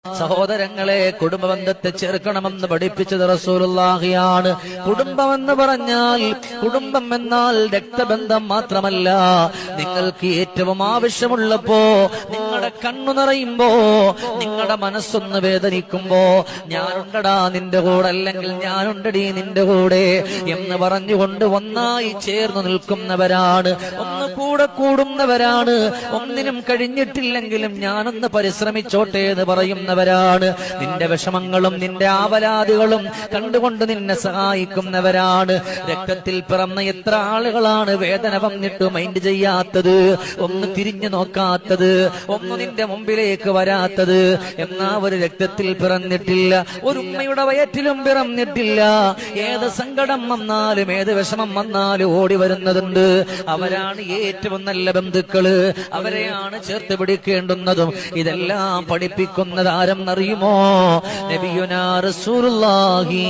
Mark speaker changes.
Speaker 1: സഹോദരങ്ങളെ, കുടുംബബന്ധത്തെ ചേർക്കണമെന്ന് പഠിപ്പിച്ചത് റസൂലുള്ളാഹിയാണ്. കുടുംബമെന്ന് പറഞ്ഞാൽ, കുടുംബം എന്നാൽ രക്തബന്ധം മാത്രമല്ല. നിങ്ങൾക്ക് ഏറ്റവും ആവശ്യമുള്ളപ്പോ, നിങ്ങളുടെ കണ്ണു നിറയുമ്പോ, നിങ്ങളുടെ മനസ്സൊന്ന് വേദനിക്കുമ്പോ, ഞാനുണ്ടടാ നിന്റെ കൂടെ, അല്ലെങ്കിൽ ഞാനുണ്ടടി നിന്റെ കൂടെ എന്ന് പറഞ്ഞുകൊണ്ട് ഒന്നായി ചേർന്ന് നിൽക്കുന്നവരാണ്, ഒന്ന് കൂടെ കൂടുന്നവരാണ്. ഒന്നിനും കഴിഞ്ഞിട്ടില്ലെങ്കിലും ഞാനൊന്ന് പരിശ്രമിച്ചോട്ടെ എന്ന് പറയുന്നവരാണ്. നിന്റെ വിഷമങ്ങളും നിന്റെ ആവലാദികളും കണ്ടുകൊണ്ട് നിന്നെ സഹായിക്കുന്നവരാണ്. രക്തത്തിൽ പിറന്ന എത്ര ആളുകളാണ് വേദന വന്നിട്ട് മൈൻഡ് ചെയ്യാത്തത്, ഒന്ന് തിരിഞ്ഞു നോക്കാത്തത്, ഒന്ന് നിന്റെ മുമ്പിലേക്ക് വരാത്തത്. എന്നാ ഒരു രക്തത്തിൽ പിറന്നിട്ടില്ല, ഒരു ഉമ്മയുടെ വയറ്റിലും പിറന്നിട്ടില്ല. ഏത് സങ്കടം വന്നാലും ഏത് വിഷമം വന്നാലും ഓടി വരുന്നതുണ്ട്. അവരാണ് ഏറ്റവും നല്ല ബന്ധുക്കള്, അവരെയാണ് ചേർത്ത് പിടിക്കേണ്ടുന്നതും. ഇതെല്ലാം പഠിപ്പിക്കുന്നത് ആരെന്നറിയുമോ? നബിയുനാ റസൂലുള്ളാഹി